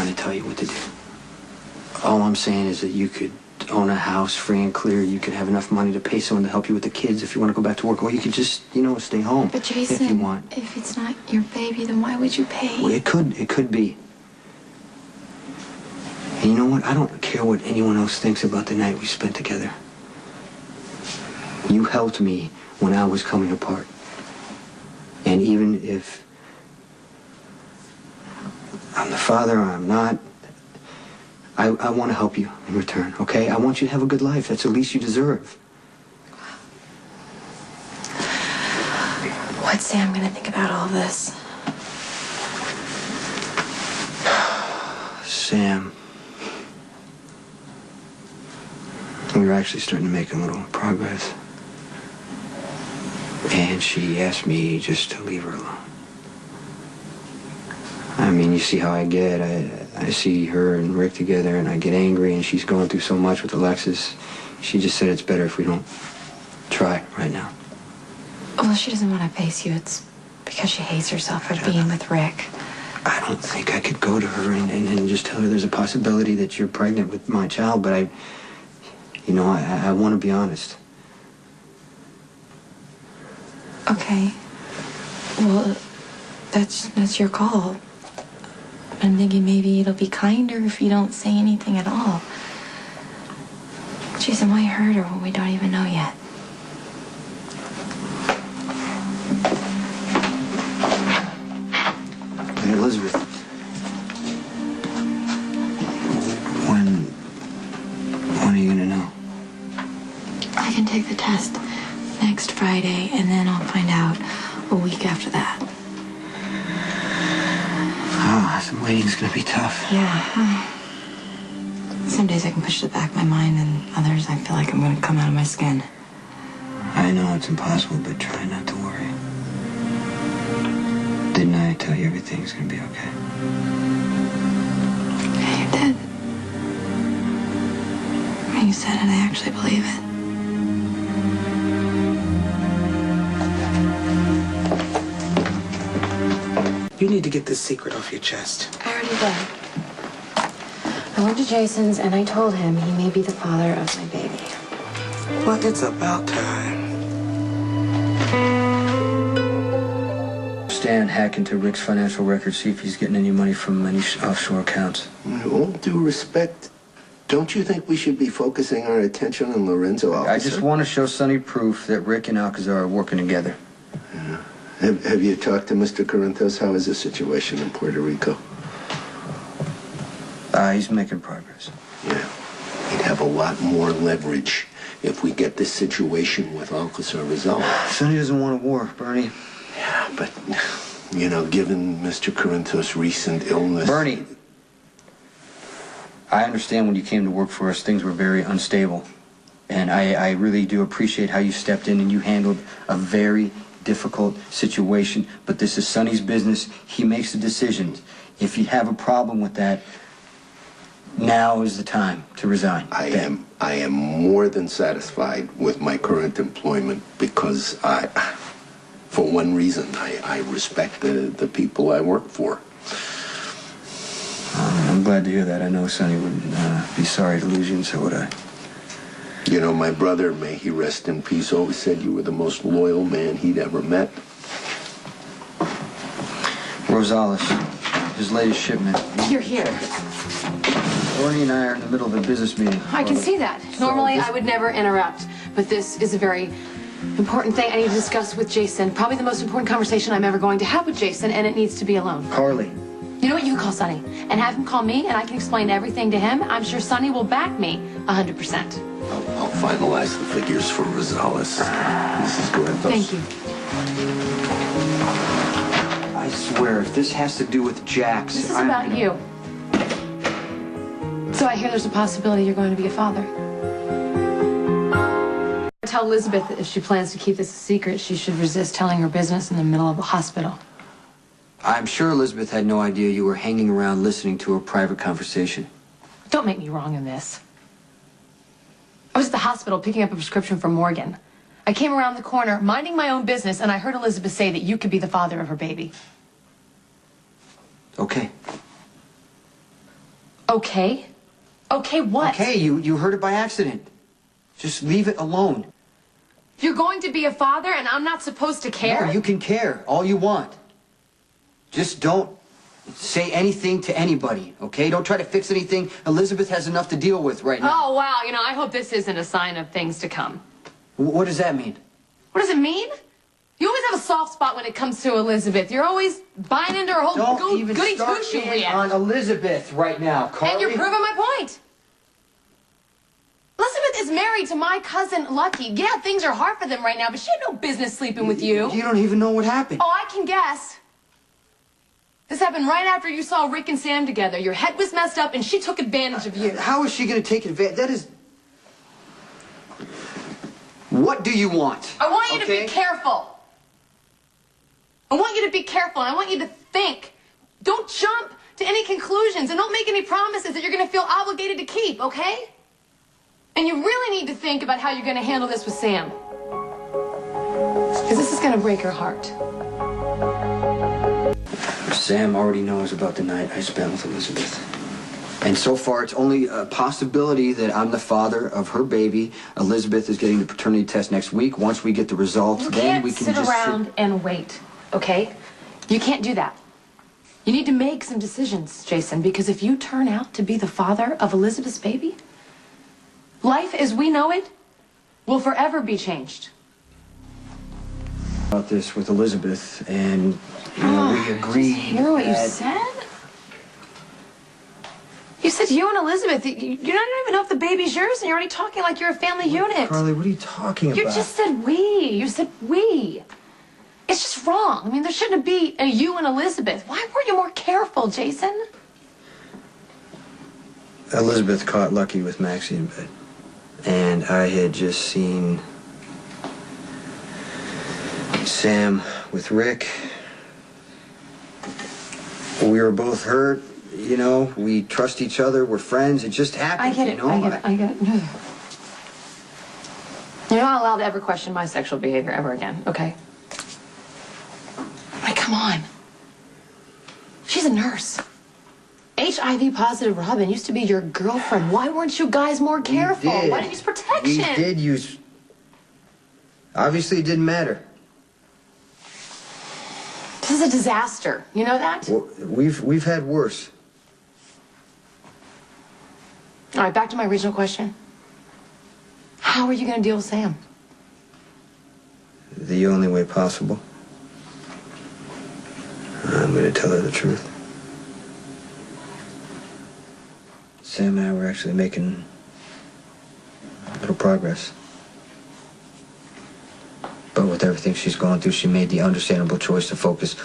trying to tell you what to do. All I'm saying is that you could own a house free and clear. You could have enough money to pay someone to help you with the kids if you want to go back to work. Or you could just, stay home. But Jason, if you want. If it's not your baby, then why would you pay? Well, it could be. And you know what? I don't care what anyone else thinks about the night we spent together. You helped me when I was coming apart. And even if I'm the father or I'm not, I want to help you in return, okay? I want you to have a good life. That's the least you deserve. What's Sam going to think about all this? Sam. We were actually starting to make a little progress. And she asked me just to leave her alone. I mean, you see how I get. I see her and Rick together, and I get angry, and she's going through so much with Alexis. She just said it's better if we don't try right now. Well, she doesn't want to face you. It's because she hates herself for being with Rick. I don't think I could go to her and just tell her there's a possibility that you're pregnant with my child, but I want to be honest. Okay. Well, that's your call. I'm thinking maybe it'll be kinder if you don't say anything at all. Jason, why hurt her when we don't even know yet? Hey, Elizabeth. When are you gonna know? I can take the test next Friday, and then I'll find out a week after that. Oh, some waiting's gonna be tough. Yeah. Some days I can push it back in my mind, and others I feel like I'm gonna come out of my skin. I know it's impossible, but try not to worry. Didn't I tell you everything's gonna be okay? Yeah, you did. When you said it, I actually believe it. You need to get this secret off your chest. I already did. I went to Jason's and I told him he may be the father of my baby. Well, it's about time. Stan, hack into Rick's financial records, see if he's getting any money from any offshore accounts. With all due respect, don't you think we should be focusing our attention on Lorenzo Alcazar? I just want to show Sonny proof that Rick and Alcazar are working together. Yeah. Have you talked to Mr. Corintho? How is the situation in Puerto Rico? He's making progress. Yeah. He'd have a lot more leverage if we get this situation with Alcazar resolved. Sonny doesn't want a war, Bernie. Yeah, but, given Mr. Corintho's recent illness... Bernie, I understand when you came to work for us, things were very unstable. And I really do appreciate how you stepped in and you handled a very difficult situation. But this is Sonny's business. He makes the decisions. If you have a problem with that, now is the time to resign. I am more than satisfied with my current employment because for one reason, I respect the people I work for. I'm glad to hear that. I know Sonny wouldn't be sorry to lose you, and so would I. My brother, may he rest in peace, always said you were the most loyal man he'd ever met. Rosales, his latest shipment. You're here. Bernie and I are in the middle of a business meeting. I can see that. Normally, I would never interrupt, but this is a very important thing I need to discuss with Jason. Probably the most important conversation I'm ever going to have with Jason, and it needs to be alone. Carly. You know what? You can call Sonny and have him call me, and I can explain everything to him. I'm sure Sonny will back me 100%. I'll finalize the figures for Rosales. Mrs. Corintho. Thank you. I swear, if this has to do with Jax... This is about you. So I hear there's a possibility you're going to be a father. Tell Elizabeth that if she plans to keep this a secret, she should resist telling her business in the middle of a hospital. I'm sure Elizabeth had no idea you were hanging around listening to her private conversation. Don't make me wrong in this. I was at the hospital picking up a prescription for Morgan. I came around the corner, minding my own business, and I heard Elizabeth say that you could be the father of her baby. Okay. Okay? Okay, what? Okay, you heard it by accident. Just leave it alone. You're going to be a father and I'm not supposed to care? No, you can care all you want. Just don't say anything to anybody, okay? Don't try to fix anything. Elizabeth has enough to deal with right now. Oh, wow. You know, I hope this isn't a sign of things to come. What does that mean? What does it mean? You always have a soft spot when it comes to Elizabeth. You're always buying into her whole Don't even goody start two-shoe in rant. on Elizabeth right now, Carly. And you're proving my point. Elizabeth is married to my cousin, Lucky. Yeah, things are hard for them right now, but she had no business sleeping with you. You don't even know what happened. Oh, I can guess. This happened right after you saw Rick and Sam together. Your head was messed up, and she took advantage of you. How is she going to take advantage? That is... What do you want? I want you to be careful. I want you to be careful, and I want you to think. Don't jump to any conclusions, and don't make any promises that you're going to feel obligated to keep, okay? And you really need to think about how you're going to handle this with Sam. Because this is going to break her heart. Sam already knows about the night I spent with Elizabeth. And so far, it's only a possibility that I'm the father of her baby. Elizabeth is getting the paternity test next week. Once we get the results, then we can sit just around and wait, okay? You can't do that. You need to make some decisions, Jason, because if you turn out to be the father of Elizabeth's baby, life as we know it will forever be changed. About this with Elizabeth, and you know, we agreed. Did you hear what you that- said? You said you and Elizabeth, you don't even know if the baby's yours, and you're already talking like you're a family unit. Carly, what are you talking about? You just said we. You said we. It's just wrong. I mean, there shouldn't be a you and Elizabeth. Why weren't you more careful, Jason? Elizabeth caught Lucky with Maxie in bed. And I had just seen Sam with Rick. We were both hurt, you know. We trust each other. We're friends. It just happened, I get it. you know. I get it. You're not allowed to ever question my sexual behavior ever again, okay? Like, come on. She's a nurse. HIV positive Robin used to be your girlfriend. Why weren't you guys more careful? We did. Why didn't you use protection? We did use... Obviously, it didn't matter. This is a disaster. You know that? Well, we've had worse. All right, back to my original question. How are you going to deal with Sam? The only way possible. I'm going to tell her the truth. Sam and I were actually making a little progress. But with everything she's going through, she made the understandable choice to focus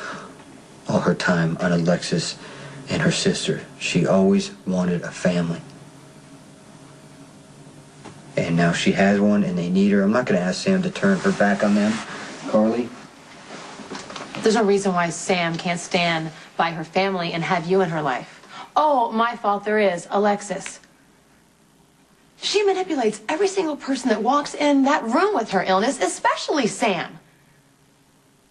all her time on Alexis and her sister. She always wanted a family. And now she has one and they need her. I'm not going to ask Sam to turn her back on them, Carly. There's no reason why Sam can't stand by her family and have you in her life. Oh, my fault there is, Alexis. She manipulates every single person that walks in that room with her illness, especially Sam.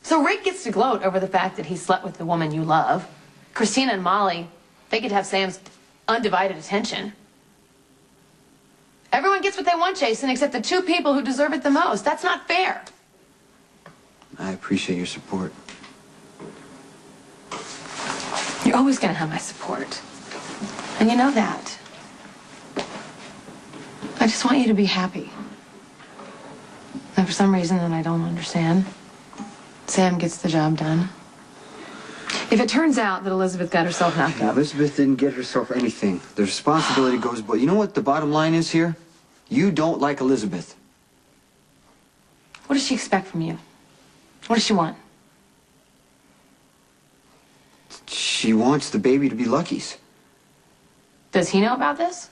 So Rick gets to gloat over the fact that he slept with the woman you love. Christina and Molly, they could have Sam's undivided attention. Everyone gets what they want, Jason, except the two people who deserve it the most. That's not fair. I appreciate your support. You're always going to have my support. And you know that. I just want you to be happy. And for some reason that I don't understand, Sam gets the job done. If it turns out that Elizabeth got herself knocked up... Elizabeth didn't get herself anything. The responsibility goes... But you know what the bottom line is here? You don't like Elizabeth. What does she expect from you? What does she want? She wants the baby to be Lucky's. Does he know about this?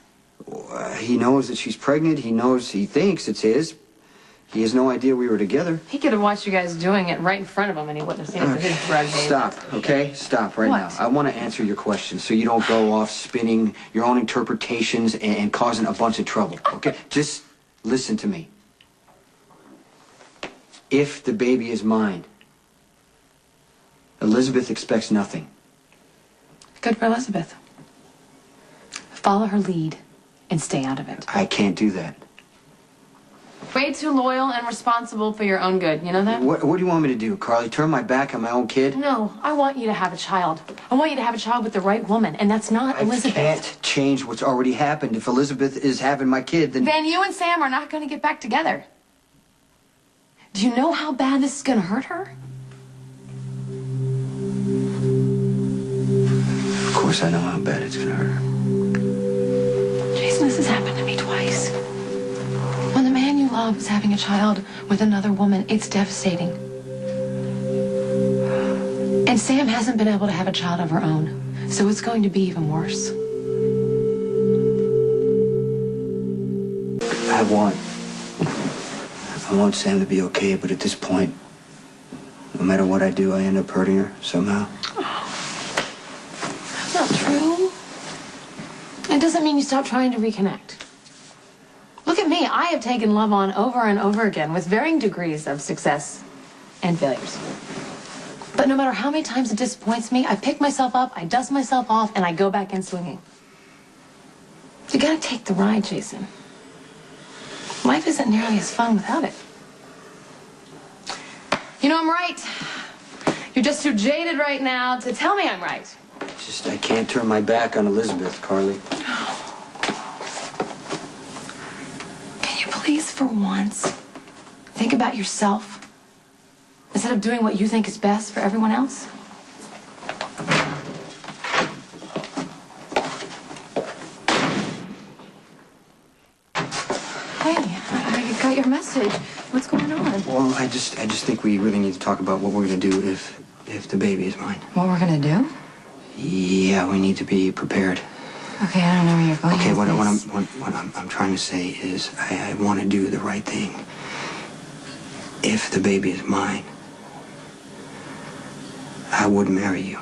He knows that she's pregnant. He thinks it's his. He has no idea we were together. He could have watched you guys doing it right in front of him and he wouldn't have seen it for his drug baby. Stop, okay? Stop right now. What? I want to answer your question so you don't go off spinning your own interpretations and causing a bunch of trouble, okay? Just listen to me. If the baby is mine, Elizabeth expects nothing. Good for Elizabeth. Follow her lead and stay out of it. I can't do that. Way too loyal and responsible for your own good. You know that? What do you want me to do, Carly? Turn my back on my own kid? No, I want you to have a child. I want you to have a child with the right woman, and that's not Elizabeth. I can't change what's already happened. If Elizabeth is having my kid, Then you and Sam are not going to get back together. Do you know how bad this is going to hurt her? Of course I know how bad it's gonna hurt her. Jason, this has happened to me twice. When the man you love is having a child with another woman, it's devastating. And Sam hasn't been able to have a child of her own, so it's going to be even worse. I want Sam to be okay, but at this point, no matter what I do, I end up hurting her somehow. That's not true. It doesn't mean you stop trying to reconnect. Look at me. I have taken love on over and over again with varying degrees of success and failures. But no matter how many times it disappoints me, I pick myself up, I dust myself off, and I go back in swinging. You gotta take the ride, Jason. Life isn't nearly as fun without it. You know I'm right. You're just too jaded right now to tell me I'm right. Just, I can't turn my back on Elizabeth, Carly. Can you please, for once, think about yourself instead of doing what you think is best for everyone else? Hey, I got your message. What's going on? Well, I just think we really need to talk about what we're gonna do if the baby is mine. What we're gonna do? Yeah, we need to be prepared. Okay, I don't know where you're going. Okay, with what this. I'm trying to say is I want to do the right thing. If the baby is mine, I would marry you.